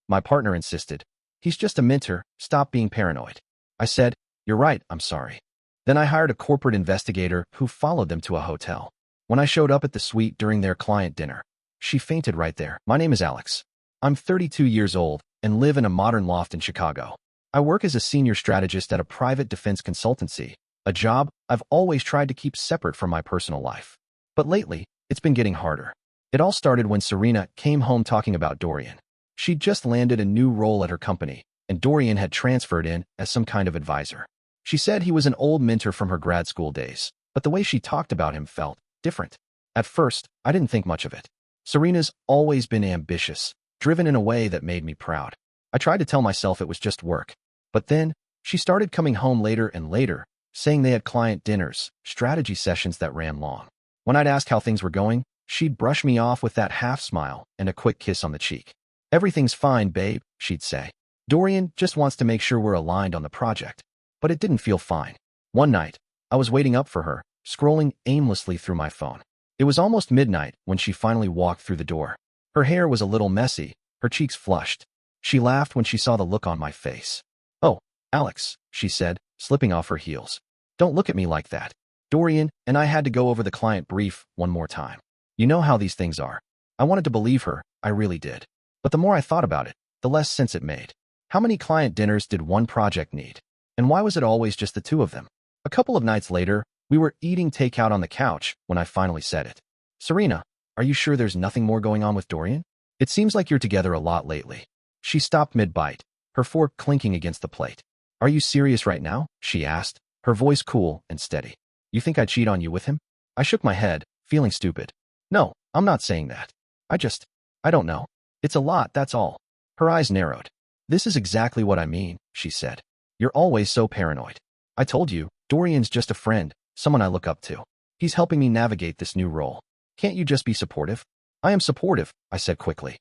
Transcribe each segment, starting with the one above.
My partner insisted. He's just a mentor. Stop being paranoid. I said, you're right, I'm sorry. Then I hired a corporate investigator who followed them to a hotel. When I showed up at the suite during their client dinner, she fainted right there. My name is Alex. I'm 32 years old and live in a modern loft in Chicago. I work as a senior strategist at a private defense consultancy, a job I've always tried to keep separate from my personal life. But lately, it's been getting harder. It all started when Serena came home talking about Dorian. She'd just landed a new role at her company, and Dorian had transferred in as some kind of advisor. She said he was an old mentor from her grad school days, but the way she talked about him felt different. At first, I didn't think much of it. Serena's always been ambitious, driven in a way that made me proud. I tried to tell myself it was just work. But then, she started coming home later and later, saying they had client dinners, strategy sessions that ran long. When I'd ask how things were going, she'd brush me off with that half smile and a quick kiss on the cheek. Everything's fine, babe, she'd say. Dorian just wants to make sure we're aligned on the project. But it didn't feel fine. One night, I was waiting up for her, scrolling aimlessly through my phone. It was almost midnight when she finally walked through the door. Her hair was a little messy, her cheeks flushed. She laughed when she saw the look on my face. Oh, Alex, she said, slipping off her heels. Don't look at me like that. Dorian and I had to go over the client brief one more time. You know how these things are. I wanted to believe her, I really did. But the more I thought about it, the less sense it made. How many client dinners did one project need? And why was it always just the two of them? A couple of nights later, we were eating takeout on the couch when I finally said it. Serena, are you sure there's nothing more going on with Dorian? It seems like you're together a lot lately. She stopped mid-bite, her fork clinking against the plate. Are you serious right now? She asked, her voice cool and steady. You think I'd cheat on you with him? I shook my head, feeling stupid. No, I'm not saying that. I don't know. It's a lot, that's all. Her eyes narrowed. This is exactly what I mean, she said. You're always so paranoid. I told you, Dorian's just a friend, someone I look up to. He's helping me navigate this new role. Can't you just be supportive? I am supportive, I said quickly.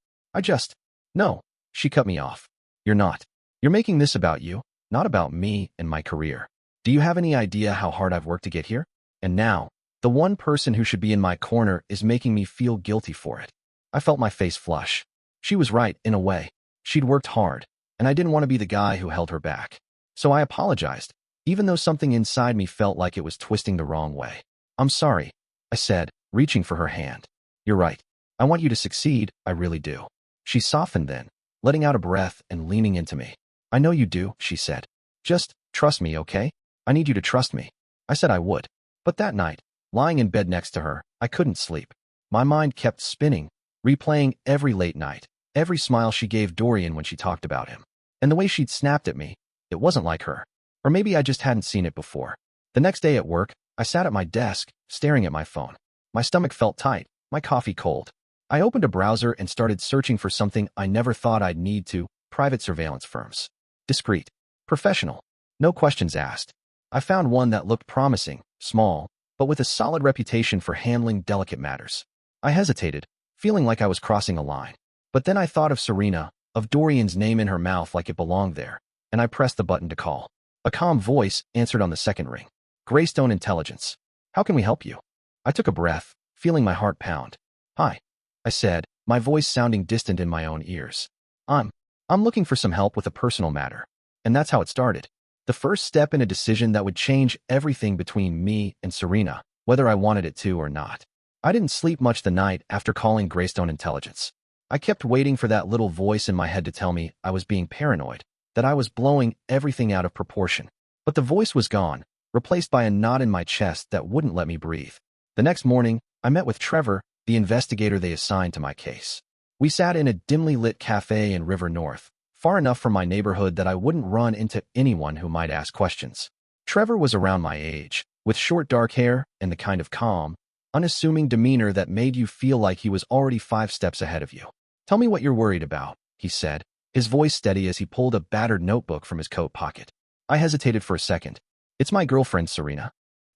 No, she cut me off. You're not. You're making this about you, not about me and my career. Do you have any idea how hard I've worked to get here? And now, the one person who should be in my corner is making me feel guilty for it. I felt my face flush. She was right, in a way. She'd worked hard, and I didn't want to be the guy who held her back. So I apologized, even though something inside me felt like it was twisting the wrong way. I'm sorry, I said, reaching for her hand. You're right. I want you to succeed, I really do. She softened then, letting out a breath and leaning into me. I know you do, she said. Just trust me, okay? I need you to trust me. I said I would. But that night, lying in bed next to her, I couldn't sleep. My mind kept spinning, replaying every late night, every smile she gave Dorian when she talked about him. And the way she'd snapped at me, it wasn't like her. Or maybe I just hadn't seen it before. The next day at work, I sat at my desk, staring at my phone. My stomach felt tight, my coffee cold. I opened a browser and started searching for something I never thought I'd need to: private surveillance firms. Discreet. Professional. No questions asked. I found one that looked promising, small, but with a solid reputation for handling delicate matters. I hesitated, feeling like I was crossing a line. But then I thought of Serena, of Dorian's name in her mouth like it belonged there, and I pressed the button to call. A calm voice answered on the second ring. Greystone Intelligence. How can we help you? I took a breath, feeling my heart pound. Hi, I said, my voice sounding distant in my own ears. I'm looking for some help with a personal matter. And that's how it started. The first step in a decision that would change everything between me and Serena, whether I wanted it to or not. I didn't sleep much the night after calling Greystone Intelligence. I kept waiting for that little voice in my head to tell me I was being paranoid, that I was blowing everything out of proportion. But the voice was gone, replaced by a knot in my chest that wouldn't let me breathe. The next morning, I met with Trevor, the investigator they assigned to my case. We sat in a dimly lit cafe in River North, far enough from my neighborhood that I wouldn't run into anyone who might ask questions. Trevor was around my age, with short dark hair and the kind of calm, unassuming demeanor that made you feel like he was already 5 steps ahead of you. Tell me what you're worried about, he said, his voice steady as he pulled a battered notebook from his coat pocket. I hesitated for a second. It's my girlfriend, Serena.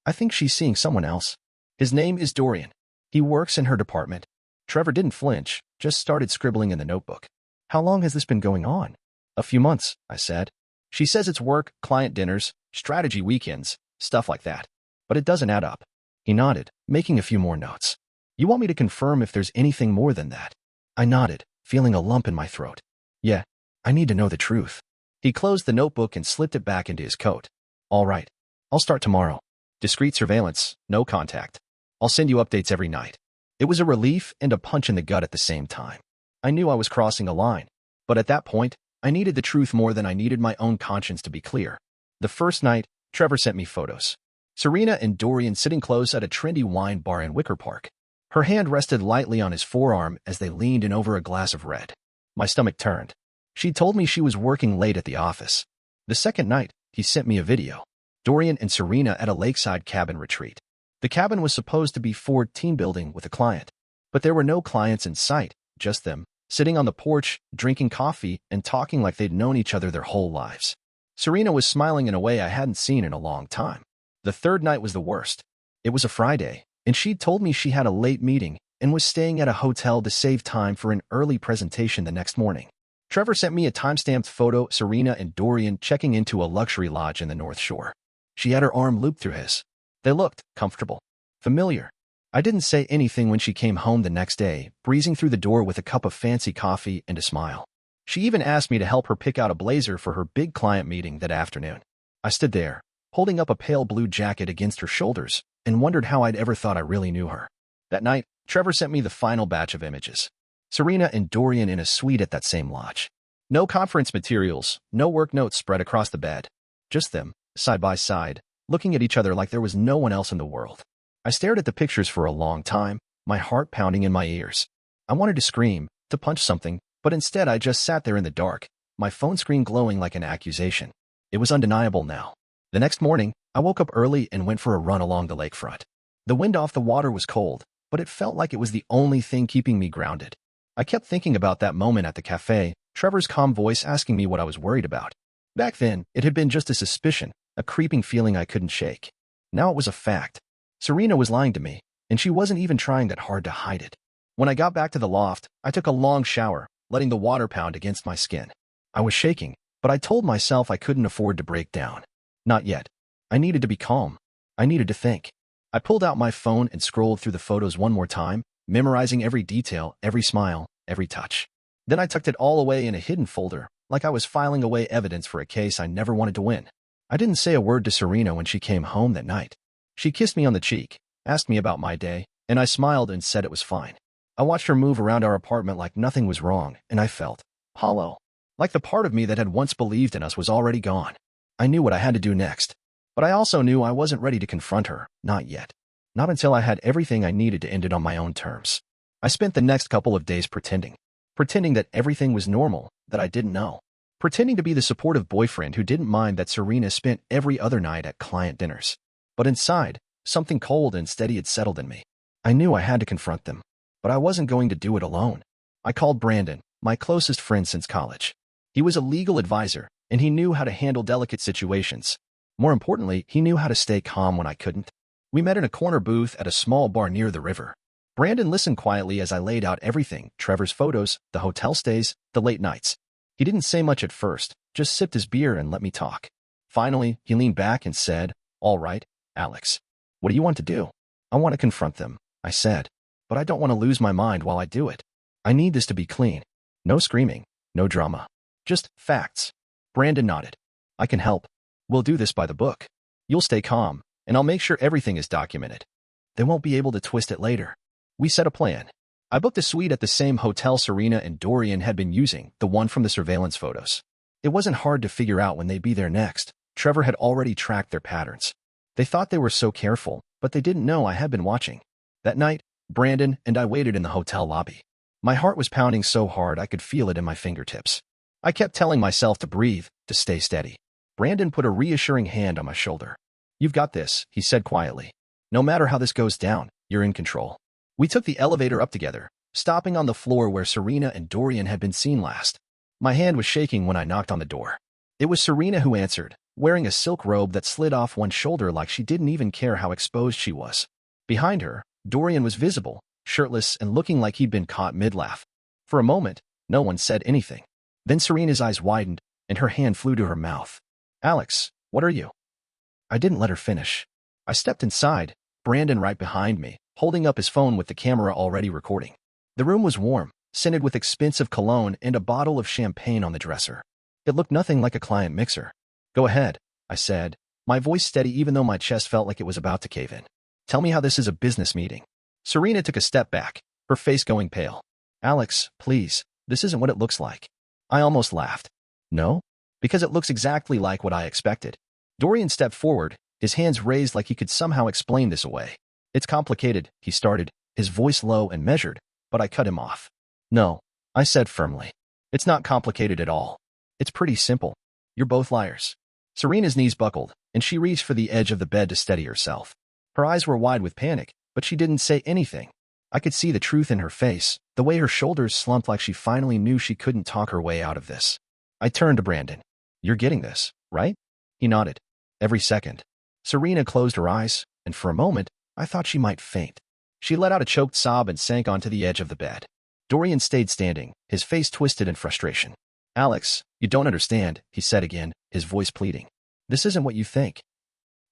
I think she's seeing someone else. His name is Dorian. He works in her department. Trevor didn't flinch, just started scribbling in the notebook. How long has this been going on? A few months, I said. She says it's work, client dinners, strategy weekends, stuff like that. But it doesn't add up. He nodded, making a few more notes. You want me to confirm if there's anything more than that? I nodded, feeling a lump in my throat. Yeah, I need to know the truth. He closed the notebook and slipped it back into his coat. All right. I'll start tomorrow. Discreet surveillance, no contact. I'll send you updates every night. It was a relief and a punch in the gut at the same time. I knew I was crossing a line, but at that point, I needed the truth more than I needed my own conscience to be clear. The first night, Trevor sent me photos. Serena and Dorian sitting close at a trendy wine bar in Wicker Park. Her hand rested lightly on his forearm as they leaned in over a glass of red. My stomach turned. She told me she was working late at the office. The second night, he sent me a video. Dorian and Serena at a lakeside cabin retreat. The cabin was supposed to be for team building with a client, but there were no clients in sight, just them, sitting on the porch, drinking coffee, and talking like they'd known each other their whole lives. Serena was smiling in a way I hadn't seen in a long time. The third night was the worst. It was a Friday, and she'd told me she had a late meeting and was staying at a hotel to save time for an early presentation the next morning. Trevor sent me a time-stamped photo, Serena and Dorian checking into a luxury lodge in the North Shore. She had her arm looped through his. They looked comfortable, familiar. I didn't say anything when she came home the next day, breezing through the door with a cup of fancy coffee and a smile. She even asked me to help her pick out a blazer for her big client meeting that afternoon. I stood there, holding up a pale blue jacket against her shoulders, and wondered how I'd ever thought I really knew her. That night, Trevor sent me the final batch of images. Serena and Dorian in a suite at that same lodge. No conference materials, no work notes spread across the bed. Just them, side by side, looking at each other like there was no one else in the world. I stared at the pictures for a long time, my heart pounding in my ears. I wanted to scream, to punch something, but instead I just sat there in the dark, my phone screen glowing like an accusation. It was undeniable now. The next morning, I woke up early and went for a run along the lakefront. The wind off the water was cold, but it felt like it was the only thing keeping me grounded. I kept thinking about that moment at the cafe, Trevor's calm voice asking me what I was worried about. Back then, it had been just a suspicion, a creeping feeling I couldn't shake. Now it was a fact. Serena was lying to me, and she wasn't even trying that hard to hide it. When I got back to the loft, I took a long shower, letting the water pound against my skin. I was shaking, but I told myself I couldn't afford to break down. Not yet. I needed to be calm. I needed to think. I pulled out my phone and scrolled through the photos one more time, memorizing every detail, every smile, every touch. Then I tucked it all away in a hidden folder, like I was filing away evidence for a case I never wanted to win. I didn't say a word to Serena when she came home that night. She kissed me on the cheek, asked me about my day, and I smiled and said it was fine. I watched her move around our apartment like nothing was wrong, and I felt hollow. Like the part of me that had once believed in us was already gone. I knew what I had to do next, but I also knew I wasn't ready to confront her, not yet. Not until I had everything I needed to end it on my own terms. I spent the next couple of days pretending that everything was normal, that I didn't know. Pretending to be the supportive boyfriend who didn't mind that Serena spent every other night at client dinners. But inside, something cold and steady had settled in me. I knew I had to confront them, but I wasn't going to do it alone. I called Brandon, my closest friend since college. He was a legal advisor, and he knew how to handle delicate situations. More importantly, he knew how to stay calm when I couldn't. We met in a corner booth at a small bar near the river. Brandon listened quietly as I laid out everything, Trevor's photos, the hotel stays, the late nights. He didn't say much at first, just sipped his beer and let me talk. Finally, he leaned back and said, "All right, Alex. What do you want to do?" "I want to confront them," I said. "But I don't want to lose my mind while I do it. I need this to be clean. No screaming, no drama. Just facts." Brandon nodded. "I can help. We'll do this by the book. You'll stay calm, and I'll make sure everything is documented. They won't be able to twist it later." We set a plan. I booked a suite at the same hotel Serena and Dorian had been using, the one from the surveillance photos. It wasn't hard to figure out when they'd be there next. Trevor had already tracked their patterns. They thought they were so careful, but they didn't know I had been watching. That night, Brandon and I waited in the hotel lobby. My heart was pounding so hard I could feel it in my fingertips. I kept telling myself to breathe, to stay steady. Brandon put a reassuring hand on my shoulder. "You've got this," he said quietly. "No matter how this goes down, you're in control." We took the elevator up together, stopping on the floor where Serena and Dorian had been seen last. My hand was shaking when I knocked on the door. It was Serena who answered, wearing a silk robe that slid off one shoulder like she didn't even care how exposed she was. Behind her, Dorian was visible, shirtless and looking like he'd been caught mid-laugh. For a moment, no one said anything. Then Serena's eyes widened, and her hand flew to her mouth. "Alex, what are you?" I didn't let her finish. I stepped inside, Brandon right behind me, holding up his phone with the camera already recording. The room was warm, scented with expensive cologne and a bottle of champagne on the dresser. It looked nothing like a client mixer. Go ahead, I said, my voice steady even though my chest felt like it was about to cave in. Tell me how this is a business meeting. Serena took a step back, her face going pale. Alex, please, this isn't what it looks like. I almost laughed. No? Because it looks exactly like what I expected. Dorian stepped forward, his hands raised like he could somehow explain this away. It's complicated, he started, his voice low and measured, but I cut him off. No, I said firmly. It's not complicated at all. It's pretty simple. You're both liars. Serena's knees buckled, and she reached for the edge of the bed to steady herself. Her eyes were wide with panic, but she didn't say anything. I could see the truth in her face, the way her shoulders slumped like she finally knew she couldn't talk her way out of this. I turned to Brandon. You're getting this, right? He nodded. Every second. Serena closed her eyes, and for a moment, I thought she might faint. She let out a choked sob and sank onto the edge of the bed. Dorian stayed standing, his face twisted in frustration. Alex, you don't understand, he said again, his voice pleading. This isn't what you think.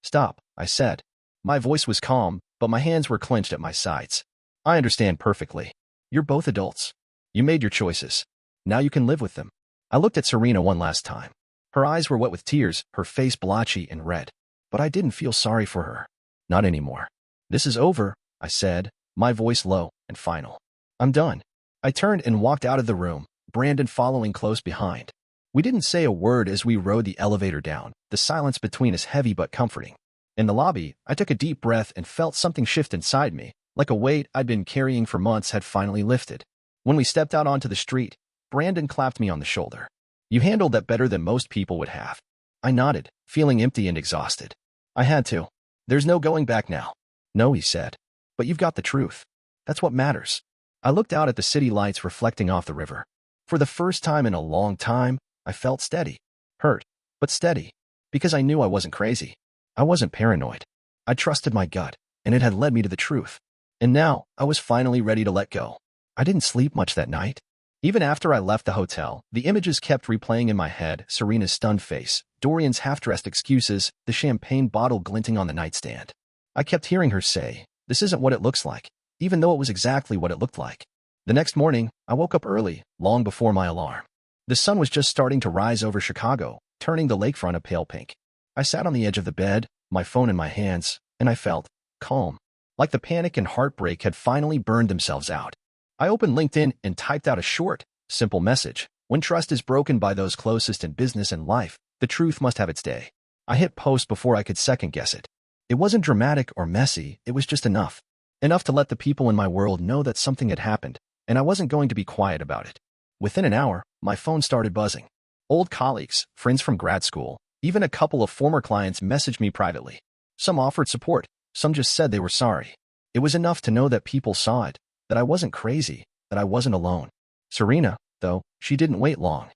Stop, I said. My voice was calm, but my hands were clenched at my sides. I understand perfectly. You're both adults. You made your choices. Now you can live with them. I looked at Serena one last time. Her eyes were wet with tears, her face blotchy and red. But I didn't feel sorry for her. Not anymore. This is over, I said, my voice low and final. I'm done. I turned and walked out of the room, Brandon following close behind. We didn't say a word as we rode the elevator down, the silence between us heavy but comforting. In the lobby, I took a deep breath and felt something shift inside me, like a weight I'd been carrying for months had finally lifted. When we stepped out onto the street, Brandon clapped me on the shoulder. You handled that better than most people would have. I nodded, feeling empty and exhausted. I had to. There's no going back now. No, he said. But you've got the truth. That's what matters. I looked out at the city lights reflecting off the river. For the first time in a long time, I felt steady. Hurt, but steady. Because I knew I wasn't crazy. I wasn't paranoid. I trusted my gut, and it had led me to the truth. And now, I was finally ready to let go. I didn't sleep much that night. Even after I left the hotel, the images kept replaying in my head, Serena's stunned face, Dorian's half-dressed excuses, the champagne bottle glinting on the nightstand. I kept hearing her say, this isn't what it looks like, even though it was exactly what it looked like. The next morning, I woke up early, long before my alarm. The sun was just starting to rise over Chicago, turning the lakefront a pale pink. I sat on the edge of the bed, my phone in my hands, and I felt calm, like the panic and heartbreak had finally burned themselves out. I opened LinkedIn and typed out a short, simple message. When trust is broken by those closest in business and life, the truth must have its day. I hit post before I could second-guess it. It wasn't dramatic or messy, it was just enough. Enough to let the people in my world know that something had happened, and I wasn't going to be quiet about it. Within an hour, my phone started buzzing. Old colleagues, friends from grad school, even a couple of former clients messaged me privately. Some offered support, some just said they were sorry. It was enough to know that people saw it, that I wasn't crazy, that I wasn't alone. Serena, though, she didn't wait long.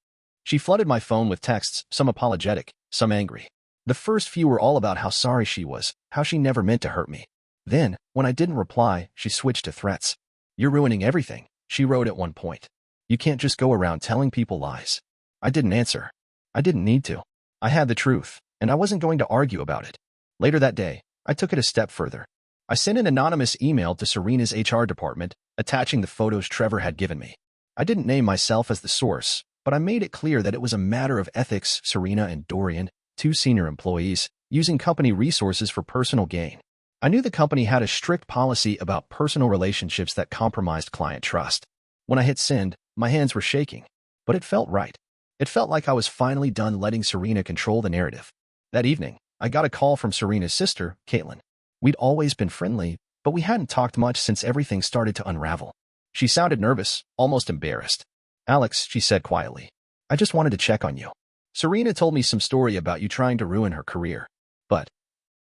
She flooded my phone with texts, some apologetic, some angry. The first few were all about how sorry she was, how she never meant to hurt me. Then, when I didn't reply, she switched to threats. You're ruining everything, she wrote at one point. You can't just go around telling people lies. I didn't answer. I didn't need to. I had the truth, and I wasn't going to argue about it. Later that day, I took it a step further. I sent an anonymous email to Serena's HR department, attaching the photos Trevor had given me. I didn't name myself as the source, but I made it clear that it was a matter of ethics. Serena and Dorian, two senior employees, using company resources for personal gain. I knew the company had a strict policy about personal relationships that compromised client trust. When I hit send, my hands were shaking, but it felt right. It felt like I was finally done letting Serena control the narrative. That evening, I got a call from Serena's sister, Caitlin. We'd always been friendly, but we hadn't talked much since everything started to unravel. She sounded nervous, almost embarrassed. Alex, she said quietly, I just wanted to check on you. Serena told me some story about you trying to ruin her career. But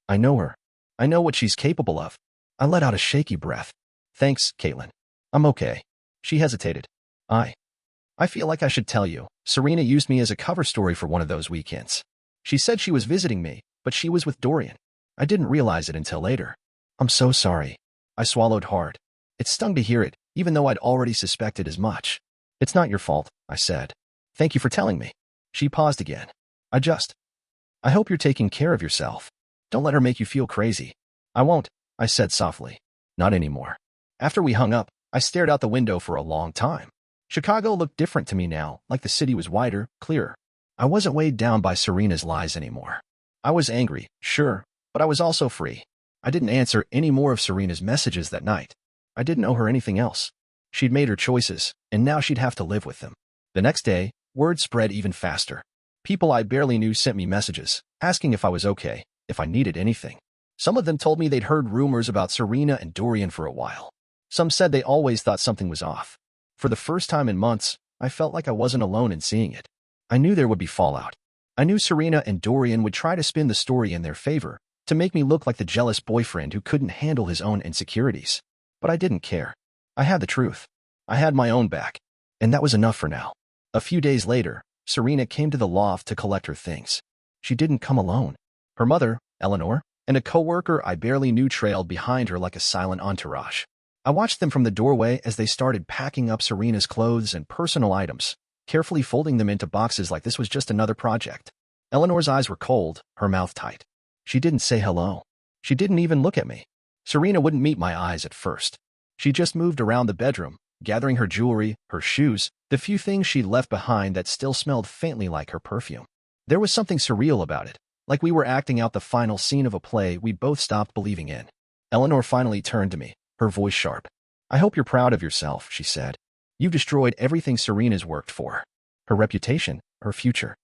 I know her. I know what she's capable of. I let out a shaky breath. Thanks, Caitlin. I'm okay. She hesitated. I feel like I should tell you. Serena used me as a cover story for one of those weekends. She said she was visiting me, but she was with Dorian. I didn't realize it until later. I'm so sorry. I swallowed hard. It stung to hear it, even though I'd already suspected as much. It's not your fault, I said. Thank you for telling me. She paused again. I hope you're taking care of yourself. Don't let her make you feel crazy. I won't, I said softly. Not anymore. After we hung up, I stared out the window for a long time. Chicago looked different to me now, like the city was wider, clearer. I wasn't weighed down by Serena's lies anymore. I was angry, sure, but I was also free. I didn't answer any more of Serena's messages that night. I didn't owe her anything else. She'd made her choices, and now she'd have to live with them. The next day, word spread even faster. People I barely knew sent me messages, asking if I was okay, if I needed anything. Some of them told me they'd heard rumors about Serena and Dorian for a while. Some said they always thought something was off. For the first time in months, I felt like I wasn't alone in seeing it. I knew there would be fallout. I knew Serena and Dorian would try to spin the story in their favor, to make me look like the jealous boyfriend who couldn't handle his own insecurities. But I didn't care. I had the truth. I had my own back. And that was enough for now. A few days later, Serena came to the loft to collect her things. She didn't come alone. Her mother, Eleanor, and a coworker I barely knew trailed behind her like a silent entourage. I watched them from the doorway as they started packing up Serena's clothes and personal items, carefully folding them into boxes like this was just another project. Eleanor's eyes were cold, her mouth tight. She didn't say hello. She didn't even look at me. Serena wouldn't meet my eyes at first. She just moved around the bedroom, gathering her jewelry, her shoes, the few things she'd left behind that still smelled faintly like her perfume. There was something surreal about it, like we were acting out the final scene of a play we both stopped believing in. Eleanor finally turned to me, her voice sharp. "I hope you're proud of yourself," she said. "You've destroyed everything Serena's worked for. Her reputation, her future."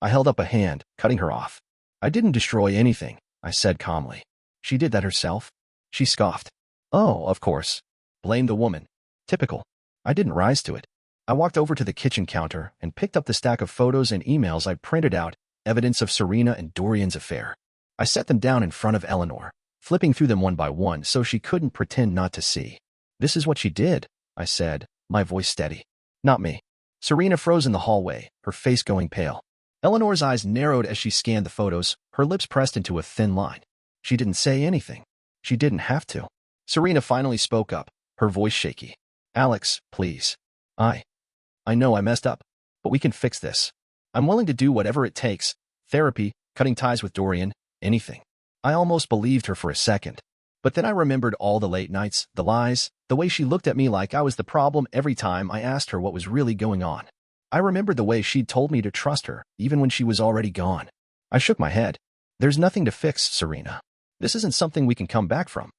I held up a hand, cutting her off. "I didn't destroy anything," I said calmly. "She did that herself." She scoffed. "Oh, of course. Blame the woman. Typical." I didn't rise to it. I walked over to the kitchen counter and picked up the stack of photos and emails I'd printed out, evidence of Serena and Dorian's affair. I set them down in front of Eleanor, flipping through them one by one so she couldn't pretend not to see. "This is what she did," I said, my voice steady. "Not me." Serena froze in the hallway, her face going pale. Eleanor's eyes narrowed as she scanned the photos, her lips pressed into a thin line. She didn't say anything. She didn't have to. Serena finally spoke up, her voice shaky. "Alex, please. I know I messed up, but we can fix this. I'm willing to do whatever it takes. Therapy, cutting ties with Dorian, anything." I almost believed her for a second. But then I remembered all the late nights, the lies, the way she looked at me like I was the problem every time I asked her what was really going on. I remembered the way she'd told me to trust her, even when she was already gone. I shook my head. "There's nothing to fix, Serena. This isn't something we can come back from."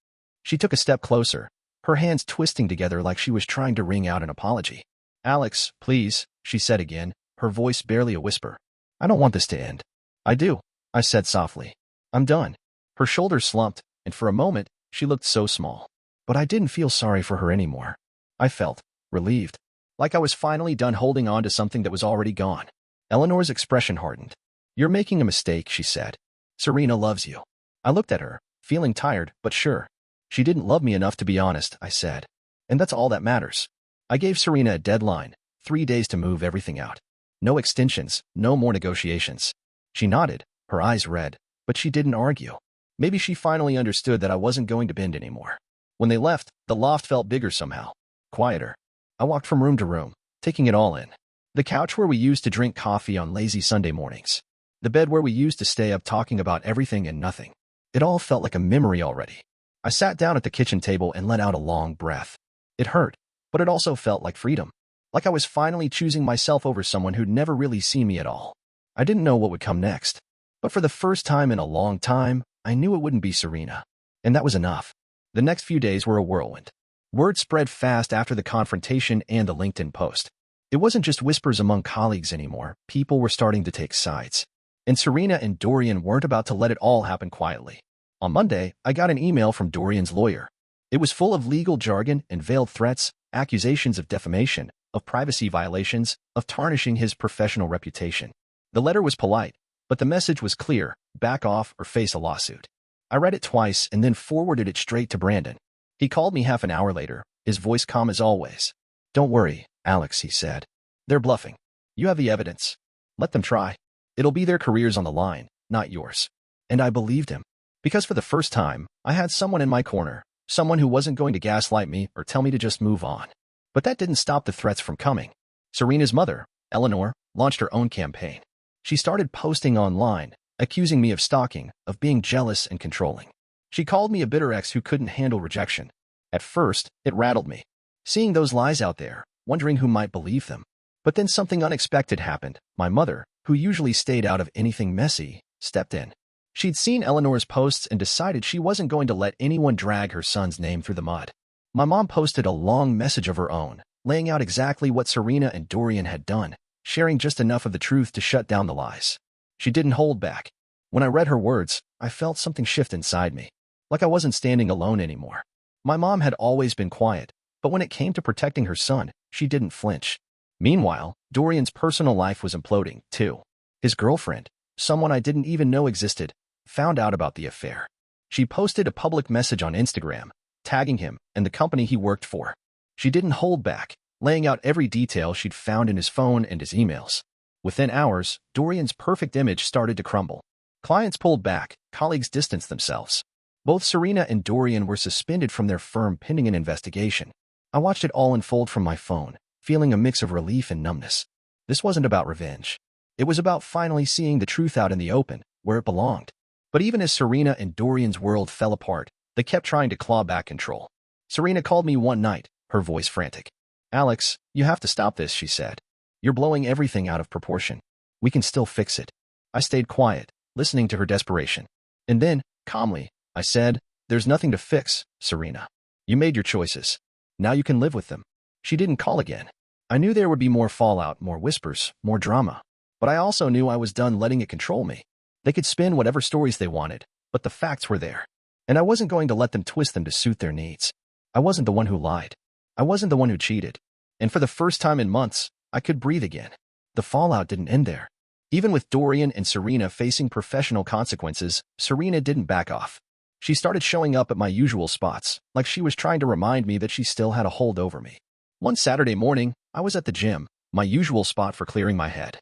She took a step closer, her hands twisting together like she was trying to wring out an apology. "Alex, please," she said again, her voice barely a whisper. "I don't want this to end." "I do," I said softly. "I'm done." Her shoulders slumped, and for a moment, she looked so small. But I didn't feel sorry for her anymore. I felt relieved, like I was finally done holding on to something that was already gone. Eleanor's expression hardened. "You're making a mistake," she said. "Serena loves you." I looked at her, feeling tired, but sure. "She didn't love me enough to be honest," I said. "And that's all that matters." I gave Serena a deadline, 3 days to move everything out. No extensions, no more negotiations. She nodded, her eyes red, but she didn't argue. Maybe she finally understood that I wasn't going to bend anymore. When they left, the loft felt bigger somehow, quieter. I walked from room to room, taking it all in. The couch where we used to drink coffee on lazy Sunday mornings. The bed where we used to stay up talking about everything and nothing. It all felt like a memory already. I sat down at the kitchen table and let out a long breath. It hurt, but it also felt like freedom. Like I was finally choosing myself over someone who'd never really seen me at all. I didn't know what would come next. But for the first time in a long time, I knew it wouldn't be Serena. And that was enough. The next few days were a whirlwind. Word spread fast after the confrontation and the LinkedIn post. It wasn't just whispers among colleagues anymore. People were starting to take sides. And Serena and Dorian weren't about to let it all happen quietly. On Monday, I got an email from Dorian's lawyer. It was full of legal jargon and veiled threats, accusations of defamation, of privacy violations, of tarnishing his professional reputation. The letter was polite, but the message was clear: back off or face a lawsuit. I read it twice and then forwarded it straight to Brandon. He called me half an hour later, his voice calm as always. "Don't worry, Alex," he said. "They're bluffing. You have the evidence. Let them try. It'll be their careers on the line, not yours." And I believed him. Because for the first time, I had someone in my corner, someone who wasn't going to gaslight me or tell me to just move on. But that didn't stop the threats from coming. Serena's mother, Eleanor, launched her own campaign. She started posting online, accusing me of stalking, of being jealous and controlling. She called me a bitter ex who couldn't handle rejection. At first, it rattled me. Seeing those lies out there, wondering who might believe them. But then something unexpected happened. My mother, who usually stayed out of anything messy, stepped in. She'd seen Eleanor's posts and decided she wasn't going to let anyone drag her son's name through the mud. My mom posted a long message of her own, laying out exactly what Serena and Dorian had done, sharing just enough of the truth to shut down the lies. She didn't hold back. When I read her words, I felt something shift inside me, like I wasn't standing alone anymore. My mom had always been quiet, but when it came to protecting her son, she didn't flinch. Meanwhile, Dorian's personal life was imploding, too. His girlfriend, someone I didn't even know existed, found out about the affair. She posted a public message on Instagram, tagging him and the company he worked for. She didn't hold back, laying out every detail she'd found in his phone and his emails. Within hours, Dorian's perfect image started to crumble. Clients pulled back, colleagues distanced themselves. Both Serena and Dorian were suspended from their firm pending an investigation. I watched it all unfold from my phone, feeling a mix of relief and numbness. This wasn't about revenge. It was about finally seeing the truth out in the open, where it belonged. But even as Serena and Dorian's world fell apart, they kept trying to claw back control. Serena called me one night, her voice frantic. "Alex, you have to stop this," she said. "You're blowing everything out of proportion. We can still fix it." I stayed quiet, listening to her desperation. And then, calmly, I said, "There's nothing to fix, Serena. You made your choices. Now you can live with them." She didn't call again. I knew there would be more fallout, more whispers, more drama. But I also knew I was done letting it control me. They could spin whatever stories they wanted, but the facts were there. And I wasn't going to let them twist them to suit their needs. I wasn't the one who lied. I wasn't the one who cheated. And for the first time in months, I could breathe again. The fallout didn't end there. Even with Dorian and Serena facing professional consequences, Serena didn't back off. She started showing up at my usual spots, like she was trying to remind me that she still had a hold over me. One Saturday morning, I was at the gym, my usual spot for clearing my head.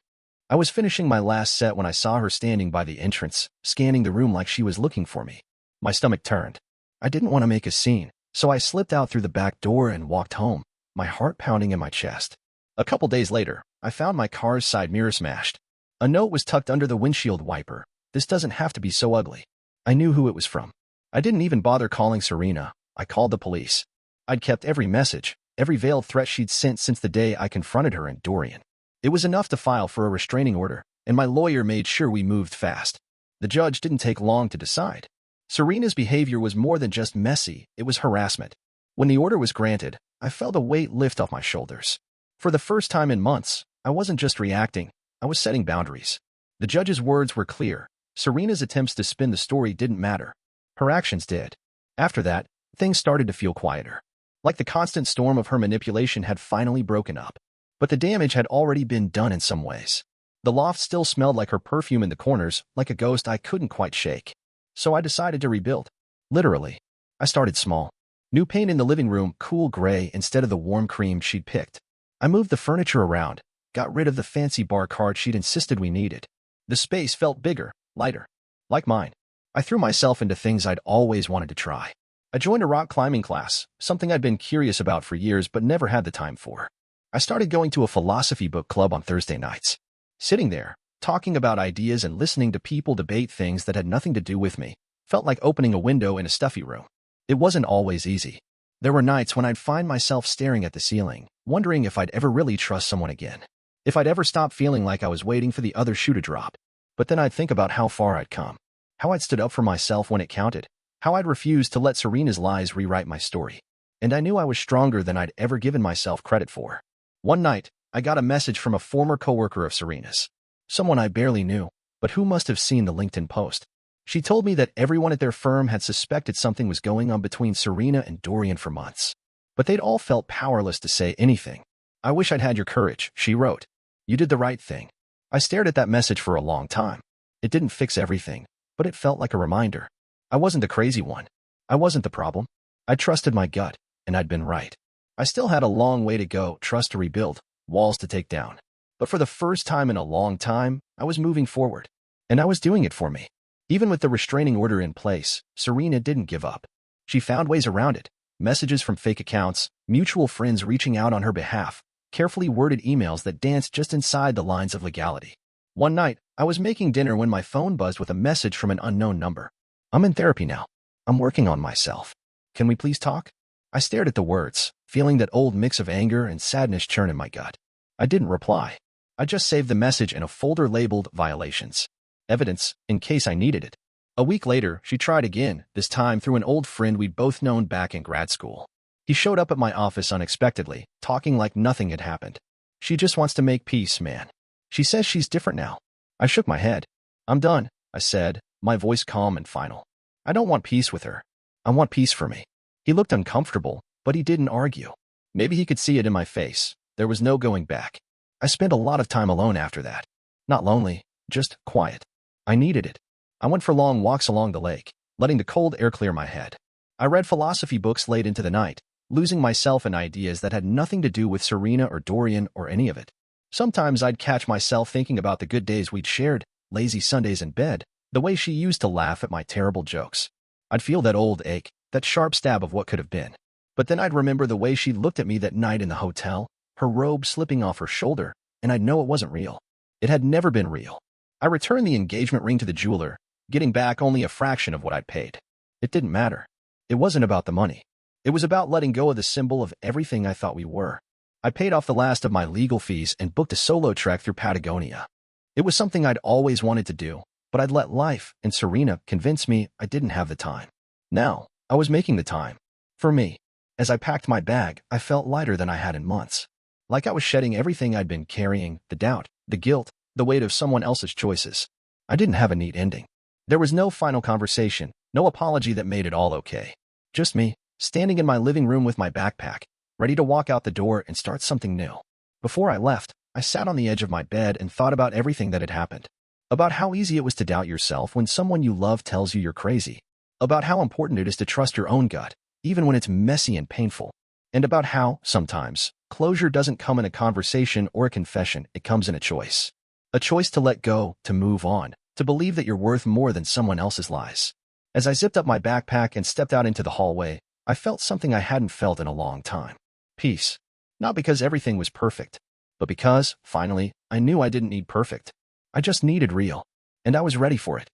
I was finishing my last set when I saw her standing by the entrance, scanning the room like she was looking for me. My stomach turned. I didn't want to make a scene, so I slipped out through the back door and walked home, my heart pounding in my chest. A couple days later, I found my car's side mirror smashed. A note was tucked under the windshield wiper. "This doesn't have to be so ugly." I knew who it was from. I didn't even bother calling Serena. I called the police. I'd kept every message, every veiled threat she'd sent since the day I confronted her and Dorian. It was enough to file for a restraining order, and my lawyer made sure we moved fast. The judge didn't take long to decide. Serena's behavior was more than just messy, it was harassment. When the order was granted, I felt a weight lift off my shoulders. For the first time in months, I wasn't just reacting, I was setting boundaries. The judge's words were clear. Serena's attempts to spin the story didn't matter. Her actions did. After that, things started to feel quieter. Like the constant storm of her manipulation had finally broken up. But the damage had already been done in some ways. The loft still smelled like her perfume in the corners, like a ghost I couldn't quite shake. So I decided to rebuild. Literally. I started small. New paint in the living room, cool gray instead of the warm cream she'd picked. I moved the furniture around, got rid of the fancy bar cart she'd insisted we needed. The space felt bigger, lighter. Like mine. I threw myself into things I'd always wanted to try. I joined a rock climbing class, something I'd been curious about for years but never had the time for. I started going to a philosophy book club on Thursday nights. Sitting there, talking about ideas and listening to people debate things that had nothing to do with me, felt like opening a window in a stuffy room. It wasn't always easy. There were nights when I'd find myself staring at the ceiling, wondering if I'd ever really trust someone again. If I'd ever stop feeling like I was waiting for the other shoe to drop. But then I'd think about how far I'd come. How I'd stood up for myself when it counted. How I'd refused to let Serena's lies rewrite my story. And I knew I was stronger than I'd ever given myself credit for. One night, I got a message from a former coworker of Serena's. Someone I barely knew, but who must have seen the LinkedIn post. She told me that everyone at their firm had suspected something was going on between Serena and Dorian for months. But they'd all felt powerless to say anything. "I wish I'd had your courage," she wrote. "You did the right thing." I stared at that message for a long time. It didn't fix everything, but it felt like a reminder. I wasn't the crazy one. I wasn't the problem. I trusted my gut, and I'd been right. I still had a long way to go, trust to rebuild, walls to take down. But for the first time in a long time, I was moving forward. And I was doing it for me. Even with the restraining order in place, Serena didn't give up. She found ways around it. Messages from fake accounts, mutual friends reaching out on her behalf, carefully worded emails that danced just inside the lines of legality. One night, I was making dinner when my phone buzzed with a message from an unknown number. "I'm in therapy now. I'm working on myself. Can we please talk?" I stared at the words, feeling that old mix of anger and sadness churn in my gut. I didn't reply. I just saved the message in a folder labeled Violations. Evidence, in case I needed it. A week later, she tried again, this time through an old friend we'd both known back in grad school. He showed up at my office unexpectedly, talking like nothing had happened. She just wants to make peace, man. She says she's different now. I shook my head. I'm done, I said, my voice calm and final. I don't want peace with her. I want peace for me. He looked uncomfortable, but he didn't argue. Maybe he could see it in my face. There was no going back. I spent a lot of time alone after that. Not lonely, just quiet. I needed it. I went for long walks along the lake, letting the cold air clear my head. I read philosophy books late into the night, losing myself in ideas that had nothing to do with Serena or Dorian or any of it. Sometimes I'd catch myself thinking about the good days we'd shared, lazy Sundays in bed, the way she used to laugh at my terrible jokes. I'd feel that old ache, that sharp stab of what could have been. But then I'd remember the way she looked at me that night in the hotel, her robe slipping off her shoulder, and I'd know it wasn't real. It had never been real. I returned the engagement ring to the jeweler, getting back only a fraction of what I'd paid. It didn't matter. It wasn't about the money. It was about letting go of the symbol of everything I thought we were. I paid off the last of my legal fees and booked a solo trek through Patagonia. It was something I'd always wanted to do, but I'd let life and Serena convince me I didn't have the time. Now, I was making the time. For me. As I packed my bag, I felt lighter than I had in months. Like I was shedding everything I'd been carrying, the doubt, the guilt, the weight of someone else's choices. I didn't have a neat ending. There was no final conversation, no apology that made it all okay. Just me, standing in my living room with my backpack, ready to walk out the door and start something new. Before I left, I sat on the edge of my bed and thought about everything that had happened. About how easy it was to doubt yourself when someone you love tells you you're crazy. About how important it is to trust your own gut, even when it's messy and painful. And about how, sometimes, closure doesn't come in a conversation or a confession, it comes in a choice. A choice to let go, to move on, to believe that you're worth more than someone else's lies. As I zipped up my backpack and stepped out into the hallway, I felt something I hadn't felt in a long time. Peace. Not because everything was perfect, but because, finally, I knew I didn't need perfect. I just needed real. And I was ready for it.